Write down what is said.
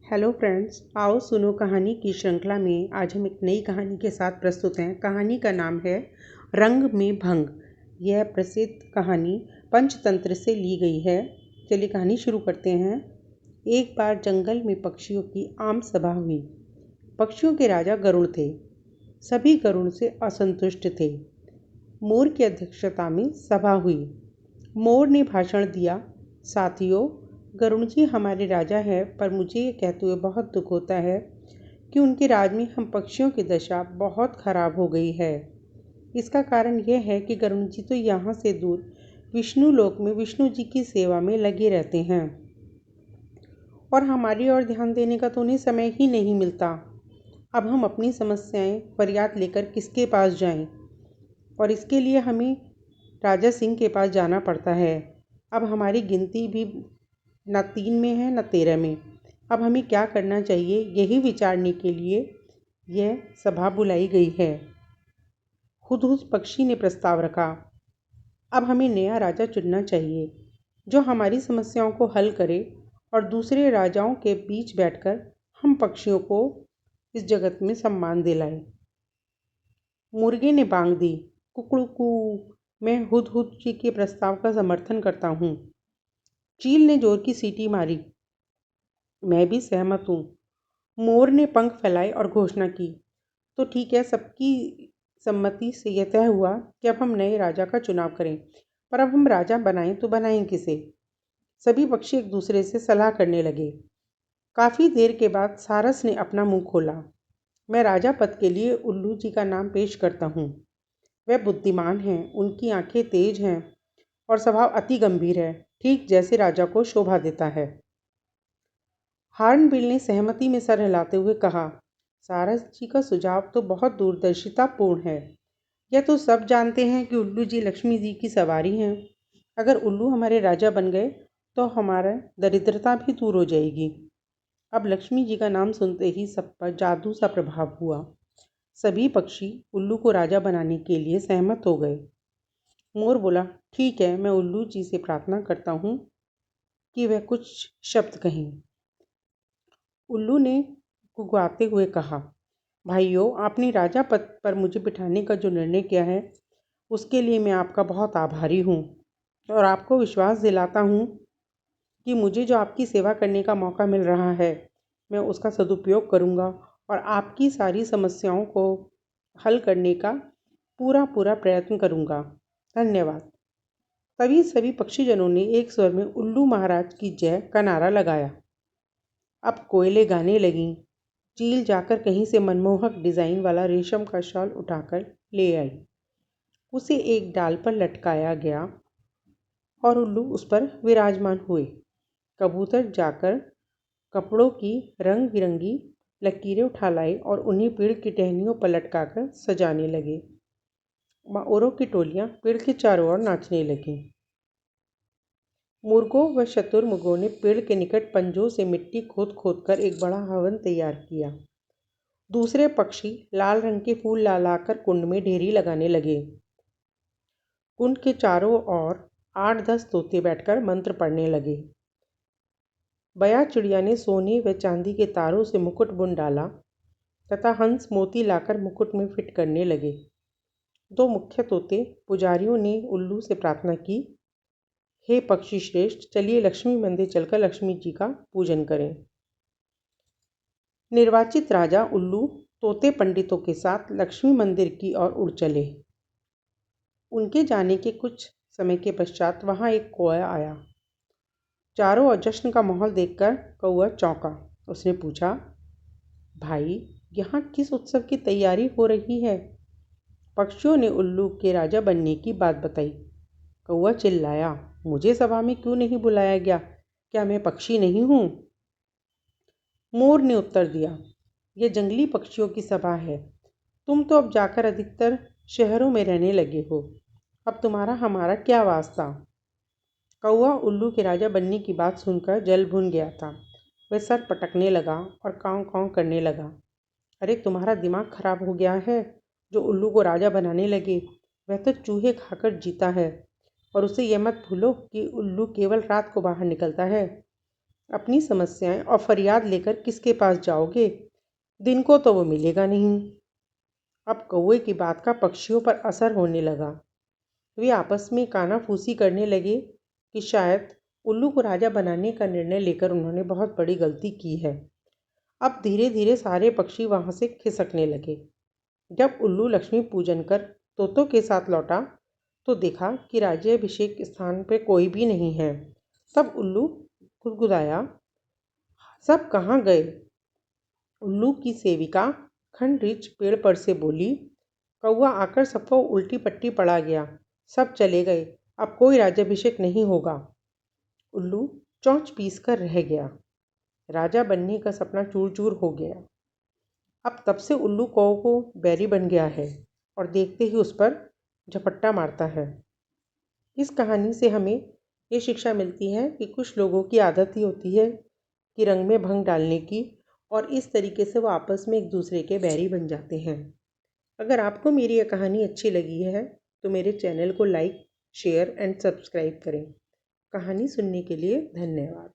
Hello friends, आओ सुनो कहानी की श्रृंखला में आज हम एक नई कहानी के साथ प्रस्तुत हैं। कहानी का नाम है रंग में भंग। यह प्रसिद्ध कहानी पंचतंत्र से ली गई है। चलिए कहानी शुरू करते हैं। एक बार जंगल में पक्षियों की आम सभा हुई। पक्षियों के राजा गरुड़ थे। सभी गरुड़ से असंतुष्ट थे। मोर की अध्यक्षता में सभा हुई। मोर ने भाषण दिया, साथियों, गरुड़ जी हमारे राजा हैं, पर मुझे ये कहते हुए बहुत दुख होता है कि उनके राज में हम पक्षियों की दशा बहुत खराब हो गई है। इसका कारण यह है कि गरुड़ जी तो यहाँ से दूर विष्णु लोक में विष्णु जी की सेवा में लगे रहते हैं और हमारी ओर ध्यान देने का तो उन्हें समय ही नहीं मिलता। अब हम अपनी समस्याएं फरियाद लेकर किसके पास जाएं? और इसके लिए हमें राजा सिंह के पास जाना पड़ता है। अब हमारी गिनती भी न 3 में है न 13 में। अब हमें क्या करना चाहिए, यही विचारने के लिए यह सभा बुलाई गई है। हुदहुद पक्षी ने प्रस्ताव रखा, अब हमें नया राजा चुनना चाहिए जो हमारी समस्याओं को हल करे और दूसरे राजाओं के बीच बैठकर हम पक्षियों को इस जगत में सम्मान दिलाए। मुर्गे ने बांग दी, कुकड़ू, मैं हुदहुद जी के प्रस्ताव का समर्थन करता हूँ। चील ने जोर की सीटी मारी, मैं भी सहमत हूँ। मोर ने पंख फैलाए और घोषणा की, तो ठीक है, सबकी सम्मति से यह तय हुआ कि अब हम नए राजा का चुनाव करें। पर अब हम राजा बनाएं तो बनाएं किसे? सभी पक्षी एक दूसरे से सलाह करने लगे। काफ़ी देर के बाद सारस ने अपना मुंह खोला, मैं राजा पद के लिए उल्लू जी का नाम पेश करता हूँ। वह बुद्धिमान हैं, उनकी आंखें तेज हैं और स्वभाव अति गंभीर है, ठीक जैसे राजा को शोभा देता है। हॉर्नबिल ने सहमति में सर हिलाते हुए कहा, सारस जी का सुझाव तो बहुत दूरदर्शितापूर्ण है। यह तो सब जानते हैं कि उल्लू जी लक्ष्मी जी की सवारी हैं। अगर उल्लू हमारे राजा बन गए तो हमारा दरिद्रता भी दूर हो जाएगी। अब लक्ष्मी जी का नाम सुनते ही सब पर जादू सा प्रभाव हुआ। सभी पक्षी उल्लू को राजा बनाने के लिए सहमत हो गए। मोर बोला, ठीक है, मैं उल्लू जी से प्रार्थना करता हूँ कि वह कुछ शब्द कहें। उल्लू ने गुगाते हुए कहा, भाइयों, आपने राजा पद पर मुझे बिठाने का जो निर्णय किया है उसके लिए मैं आपका बहुत आभारी हूँ और आपको विश्वास दिलाता हूँ कि मुझे जो आपकी सेवा करने का मौका मिल रहा है मैं उसका सदुपयोग करूँगा और आपकी सारी समस्याओं को हल करने का पूरा प्रयत्न करूँगा। धन्यवाद। तभी सभी पक्षीजनों ने एक स्वर में उल्लू महाराज की जय का नारा लगाया। अब कोयले गाने लगीं। चील जाकर कहीं से मनमोहक डिज़ाइन वाला रेशम का शॉल उठाकर ले आई। उसे एक डाल पर लटकाया गया और उल्लू उस पर विराजमान हुए। कबूतर जाकर कपड़ों की रंग बिरंगी लकीरें उठा लाए और उन्हें पेड़ की टहनियों पर लटकाकर सजाने लगे। मोरों की टोलियां पेड़ के चारों ओर नाचने लगीं। मुर्गों व शुतुरमुर्गों ने पेड़ के निकट पंजों से मिट्टी खोद कर एक बड़ा हवन तैयार किया। दूसरे पक्षी लाल रंग के फूल ला लाकर कुंड में ढेरी लगाने लगे। कुंड के चारों ओर 8-10 तोते बैठकर मंत्र पढ़ने लगे। बया चिड़िया ने सोने व चांदी के तारों से मुकुट बुन डाला तथा हंस मोती लाकर मुकुट में फिट करने लगे। 2 मुख्य तोते पुजारियों ने उल्लू से प्रार्थना की, हे पक्षी श्रेष्ठ, चलिए लक्ष्मी मंदिर चलकर लक्ष्मी जी का पूजन करें। निर्वाचित राजा उल्लू तोते पंडितों के साथ लक्ष्मी मंदिर की ओर उड़ चले। उनके जाने के कुछ समय के पश्चात वहां एक कौआ आया। चारों ओर जश्न का माहौल देखकर कौआ चौंका। उसने पूछा, भाई, यहाँ किस उत्सव की तैयारी हो रही है? पक्षियों ने उल्लू के राजा बनने की बात बताई। कौआ चिल्लाया, मुझे सभा में क्यों नहीं बुलाया गया? क्या मैं पक्षी नहीं हूँ? मोर ने उत्तर दिया, यह जंगली पक्षियों की सभा है। तुम तो अब जाकर अधिकतर शहरों में रहने लगे हो। अब तुम्हारा हमारा क्या वास्ता? कौआ उल्लू के राजा बनने की बात सुनकर जल भुन गया था। वह सर पटकने लगा और काँव काँव करने लगा। अरे, तुम्हारा दिमाग खराब हो गया है जो उल्लू को राजा बनाने लगे। वह तो चूहे खाकर जीता है और उसे यह मत भूलो कि उल्लू केवल रात को बाहर निकलता है। अपनी समस्याएं और फरियाद लेकर किसके पास जाओगे? दिन को तो वो मिलेगा नहीं। अब कौवे की बात का पक्षियों पर असर होने लगा। वे आपस में कानाफूसी करने लगे कि शायद उल्लू को राजा बनाने का निर्णय लेकर उन्होंने बहुत बड़ी गलती की है। अब धीरे धीरे सारे पक्षी वहां से खिसकने लगे। जब उल्लू लक्ष्मी पूजन कर तोतों के साथ लौटा तो देखा कि राज्याभिषेक स्थान पर कोई भी नहीं है। तब उल्लू गुदगुदाया, सब कहाँ गए? उल्लू की सेविका खंडरीच पेड़ पर से बोली, कौवा आकर सबको उल्टी पट्टी पड़ा गया। सब चले गए, अब कोई राज्याभिषेक नहीं होगा। उल्लू चोंच पीस कर रह गया। राजा बनने का सपना चूर चूर हो गया। अब तब से उल्लू कौवे को बैरी बन गया है और देखते ही उस पर झपट्टा मारता है। इस कहानी से हमें ये शिक्षा मिलती है कि कुछ लोगों की आदत ही होती है कि रंग में भंग डालने की, और इस तरीके से वो आपस में एक दूसरे के बैरी बन जाते हैं। अगर आपको मेरी यह कहानी अच्छी लगी है तो मेरे चैनल को लाइक, शेयर एंड सब्सक्राइब करें। कहानी सुनने के लिए धन्यवाद।